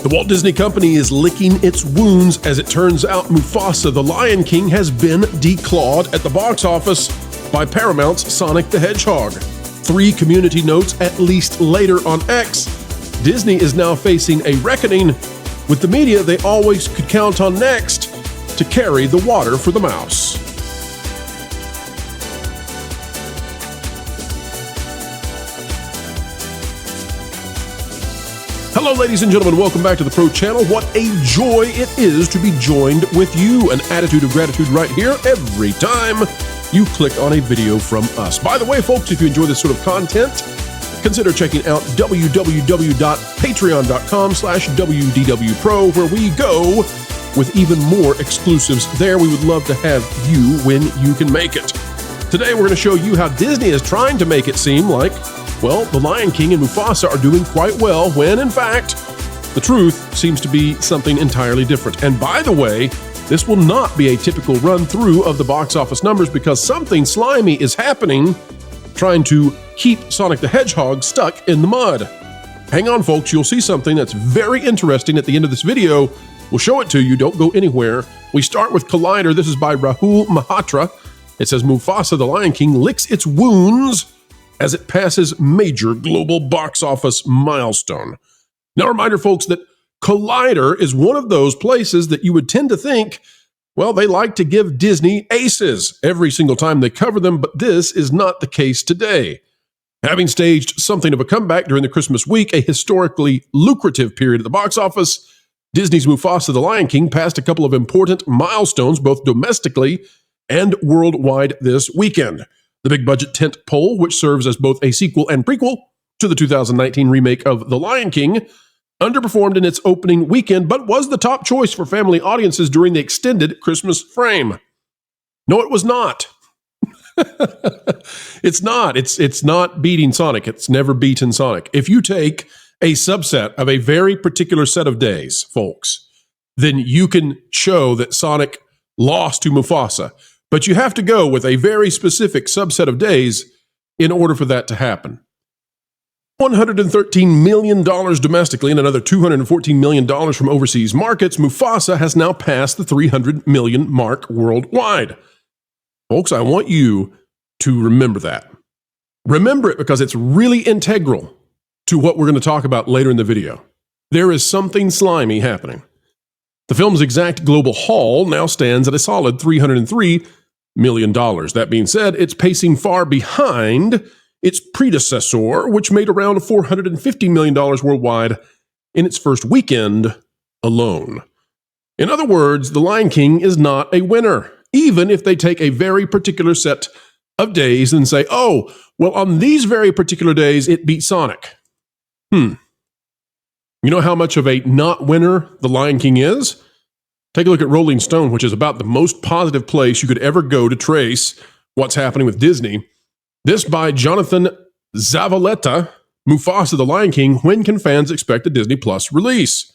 The Walt Disney Company is licking its wounds as it turns out Mufasa the Lion King has been declawed at the box office by Paramount's Sonic the Hedgehog. 3 community notes at least later on X. Disney is now facing a reckoning with the media they always could count on next to carry the water for the mouse. Hello, ladies and gentlemen. Welcome back to the Pro Channel. What a joy it is to be joined with you. An attitude of gratitude right here every time you click on a video from us. By the way, folks, if you enjoy this sort of content, consider checking out www.patreon.com/WDW Pro, where we go with even more exclusives there. We would love to have you when you can make it. Today, we're going to show you how Disney is trying to make it seem like, well, The Lion King and Mufasa are doing quite well, when in fact, the truth seems to be something entirely different. And by the way, this will not be a typical run-through of the box office numbers because something slimy is happening trying to keep Sonic the Hedgehog stuck in the mud. Hang on, folks, you'll see something that's very interesting at the end of this video. We'll show it to you, don't go anywhere. We start with Collider. This is by Rahul Mahatra. It says, Mufasa the Lion King licks its wounds as it passes major global box office milestone. Now, a reminder, folks, that Collider is one of those places that you would tend to think, well, they like to give Disney aces every single time they cover them, but this is not the case today. Having staged something of a comeback during the Christmas week, a historically lucrative period at the box office, Disney's Mufasa the Lion King passed a couple of important milestones, both domestically and worldwide this weekend. The big budget tent pole, which serves as both a sequel and prequel to the 2019 remake of The Lion King, underperformed in its opening weekend, but was the top choice for family audiences during the extended Christmas frame. No, it was not. It's not. It's not beating Sonic. It's never beaten Sonic. If you take a subset of a very particular set of days, folks, then you can show that Sonic lost to Mufasa. But you have to go with a very specific subset of days in order for that to happen. $113 million domestically and another $214 million from overseas markets, Mufasa has now passed the 300 million mark worldwide. Folks, I want you to remember that. Remember it because it's really integral to what we're going to talk about later in the video. There is something slimy happening. The film's exact global haul now stands at a solid $303 million. That being said, it's pacing far behind its predecessor, which made around $450 million worldwide in its first weekend alone. In other words, The Lion King is not a winner, even if they take a very particular set of days and say, oh, well, on these very particular days, it beat Sonic. You know how much of a not winner The Lion King is? Take a look at Rolling Stone, which is about the most positive place you could ever go to trace what's happening with Disney. This by Jonathan Zavaleta, Mufasa the Lion King, when can fans expect a Disney Plus release?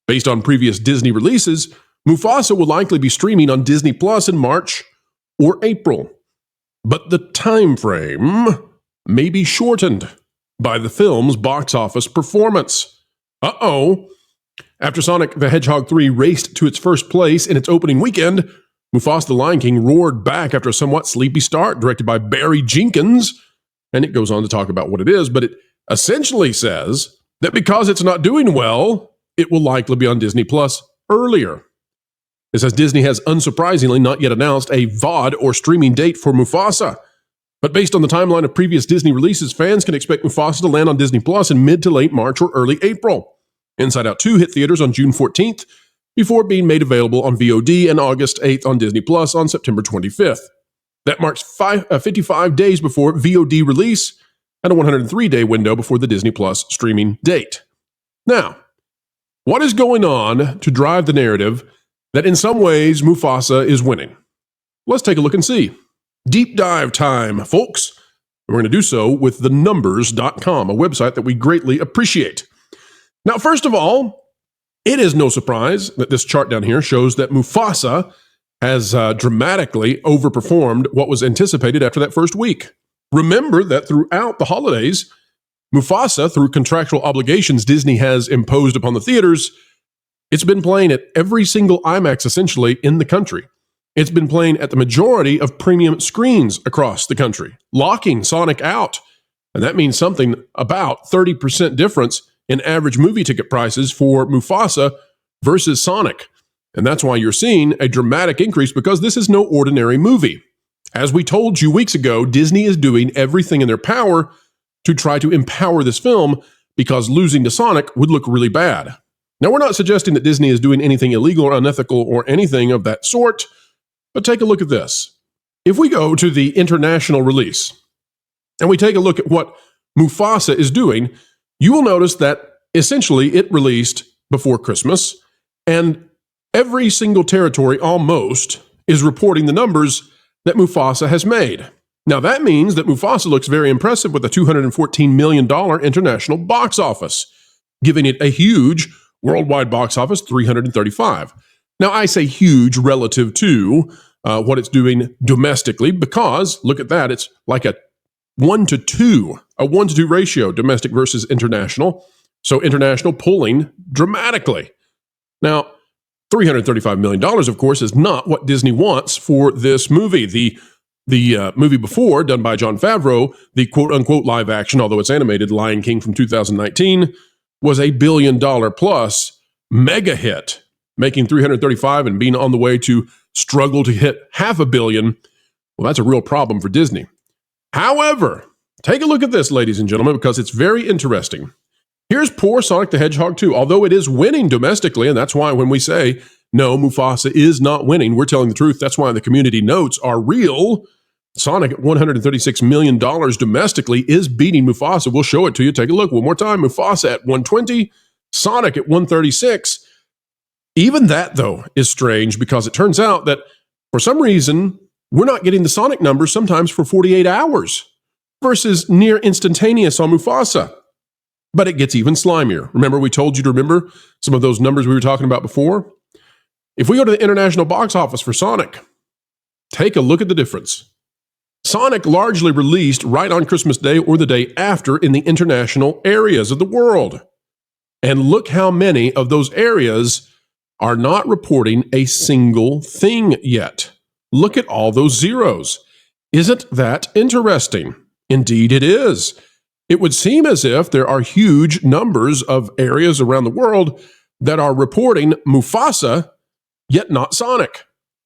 Based on previous Disney releases, Mufasa will likely be streaming on Disney Plus in March or April. But the time frame may be shortened by the film's box office performance. Uh-oh. After Sonic the Hedgehog 3 raced to its first place in its opening weekend, Mufasa the Lion King roared back after a somewhat sleepy start, directed by Barry Jenkins. And it goes on to talk about what it is, but it essentially says that because it's not doing well, it will likely be on Disney Plus earlier. It says Disney has unsurprisingly not yet announced a VOD or streaming date for Mufasa. But based on the timeline of previous Disney releases, fans can expect Mufasa to land on Disney Plus in mid to late March or early April. Inside Out 2 hit theaters on June 14th, before being made available on VOD and August 8th on Disney Plus on September 25th. That marks 55 days before VOD release and a 103-day window before the Disney Plus streaming date. Now, what is going on to drive the narrative that in some ways Mufasa is winning? Let's take a look and see. Deep dive time, folks. We're going to do so with thenumbers.com, a website that we greatly appreciate. Now, first of all, it is no surprise that this chart down here shows that Mufasa has dramatically overperformed what was anticipated after that first week. Remember that throughout the holidays, Mufasa, through contractual obligations Disney has imposed upon the theaters, it's been playing at every single IMAX essentially in the country. It's been playing at the majority of premium screens across the country, locking Sonic out. And that means something about 30% difference in average movie ticket prices for Mufasa versus Sonic. And that's why you're seeing a dramatic increase, because this is no ordinary movie. As we told you weeks ago, Disney is doing everything in their power to try to empower this film, because losing to Sonic would look really bad. Now, we're not suggesting that Disney is doing anything illegal or unethical or anything of that sort, but take a look at this. If we go to the international release and we take a look at what Mufasa is doing, you will notice that essentially it released before Christmas, and every single territory almost is reporting the numbers that Mufasa has made. Now, that means that Mufasa looks very impressive with a $214 million international box office, giving it a huge worldwide box office, $335. Now, I say huge relative to what it's doing domestically, because look at that. It's like a 1-to-2 ratio, domestic versus international. So international pulling dramatically. Now, $335 million, of course, is not what Disney wants for this movie. The movie before, done by Jon Favreau, the quote-unquote live action, although it's animated, Lion King from 2019, was a $1 billion-plus mega hit, making 335 and being on the way to struggle to hit $500 million. Well, that's a real problem for Disney. However, take a look at this, ladies and gentlemen, because it's very interesting. Here's poor Sonic the Hedgehog 2, although it is winning domestically, and that's why when we say, no, Mufasa is not winning, we're telling the truth. That's why the community notes are real. Sonic at $136 million domestically is beating Mufasa. We'll show it to you. Take a look one more time. Mufasa at $120, Sonic at $136. Even that, though, is strange, because it turns out that for some reason, we're not getting the Sonic numbers sometimes for 48 hours versus near instantaneous on Mufasa. But it gets even slimier. Remember, we told you to remember some of those numbers we were talking about before? If we go to the international box office for Sonic, take a look at the difference. Sonic largely released right on Christmas Day or the day after in the international areas of the world. And look how many of those areas are not reporting a single thing yet. Look at all those zeros. Isn't that interesting? Indeed it is. It would seem as if there are huge numbers of areas around the world that are reporting Mufasa, yet not Sonic.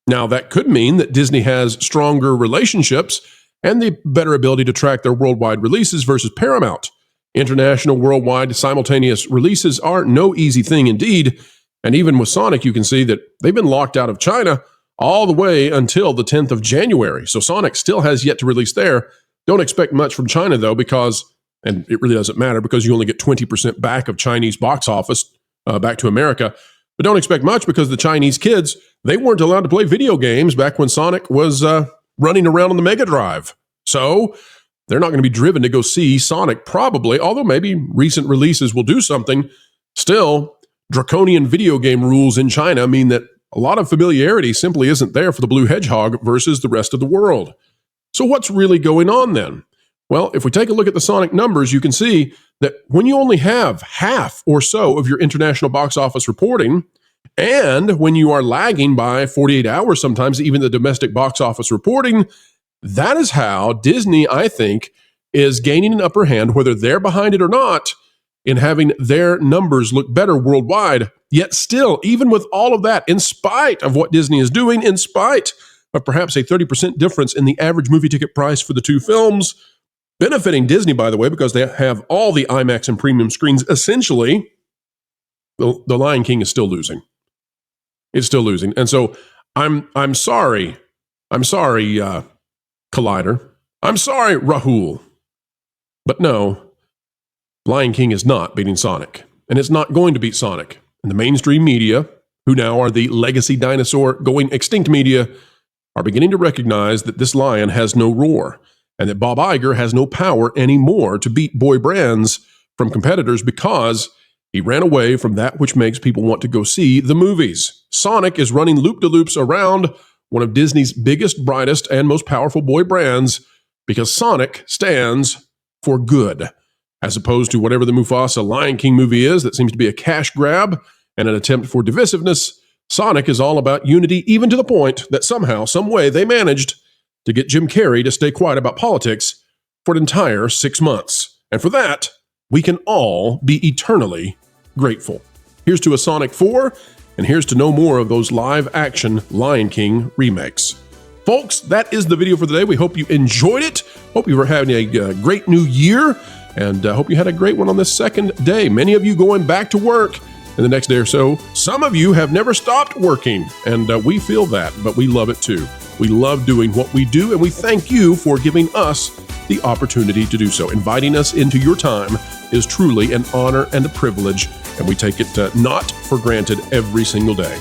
Now, that could mean that Disney has stronger relationships and the better ability to track their worldwide releases versus Paramount. International, worldwide, simultaneous releases are no easy thing indeed. And even with Sonic, you can see that they've been locked out of China all the way until the 10th of January. So Sonic still has yet to release there. Don't expect much from China, though, because, and it really doesn't matter, because you only get 20% back of Chinese box office back to America. But don't expect much, because the Chinese kids, they weren't allowed to play video games back when Sonic was running around on the Mega Drive. So they're not going to be driven to go see Sonic probably, although maybe recent releases will do something. Still, draconian video game rules in China mean that a lot of familiarity simply isn't there for the blue hedgehog versus the rest of the world. So what's really going on then? Well, if we take a look at the Sonic numbers, you can see that when you only have half or so of your international box office reporting, and when you are lagging by 48 hours, sometimes even the domestic box office reporting, that is how Disney, I think, is gaining an upper hand, whether they're behind it or not, in having their numbers look better worldwide. Yet still, even with all of that, in spite of what Disney is doing, in spite of perhaps a 30% difference in the average movie ticket price for the two films, benefiting Disney, by the way, because they have all the IMAX and premium screens, essentially, the Lion King is still losing. It's still losing. And so I'm sorry. I'm sorry, Collider. I'm sorry, Rahul. But no, Lion King is not beating Sonic. And it's not going to beat Sonic. And the mainstream media, who now are the legacy dinosaur going extinct media, are beginning to recognize that this lion has no roar, and that Bob Iger has no power anymore to beat boy brands from competitors, because he ran away from that which makes people want to go see the movies. Sonic is running loop-de-loops around one of Disney's biggest, brightest, and most powerful boy brands, because Sonic stands for good. As opposed to whatever the Mufasa Lion King movie is, that seems to be a cash grab and an attempt for divisiveness, Sonic is all about unity, even to the point that somehow, some way, they managed to get Jim Carrey to stay quiet about politics for an entire 6 months. And for that, we can all be eternally grateful. Here's to a Sonic 4, and here's to no more of those live-action Lion King remakes. Folks, that is the video for the day. We hope you enjoyed it. Hope you were having a great new year, and hope you had a great one on this second day. Many of you going back to work in the next day or so. Some of you have never stopped working, and we feel that, but we love it too. We love doing what we do, and we thank you for giving us the opportunity to do so. Inviting us into your time is truly an honor and a privilege, and we take it not for granted every single day.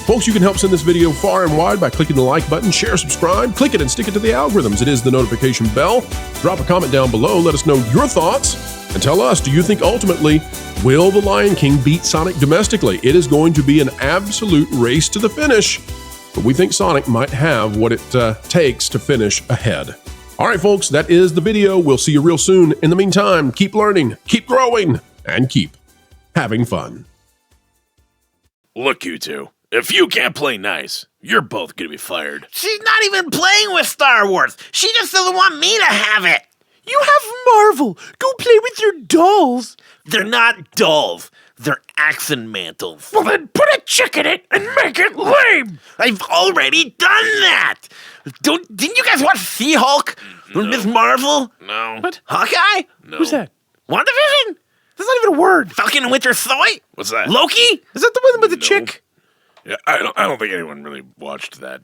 Folks, you can help send this video far and wide by clicking the like button, share, subscribe, click it and stick it to the algorithms. It is the notification bell. Drop a comment down below. Let us know your thoughts and tell us, do you think ultimately, will the Lion King beat Sonic domestically? It is going to be an absolute race to the finish, but we think Sonic might have what it takes to finish ahead. All right, folks, that is the video. We'll see you real soon. In the meantime, keep learning, keep growing, and keep having fun. Look, you two. If you can't play nice, you're both gonna be fired. She's not even playing with Star Wars. She just doesn't want me to have it. You have Marvel. Go play with your dolls. They're not dolls. They're accent mantles. Well, then put a chick in it and make it lame. I've already done that. Didn't you guys watch She-Hulk? No. Miss Marvel? No. What? Hawkeye? No. Who's that? WandaVision? That's not even a word. Falcon and Winter Soldier? What's that? Loki? Is that the one with the No. chick? Yeah, I don't think anyone really watched that.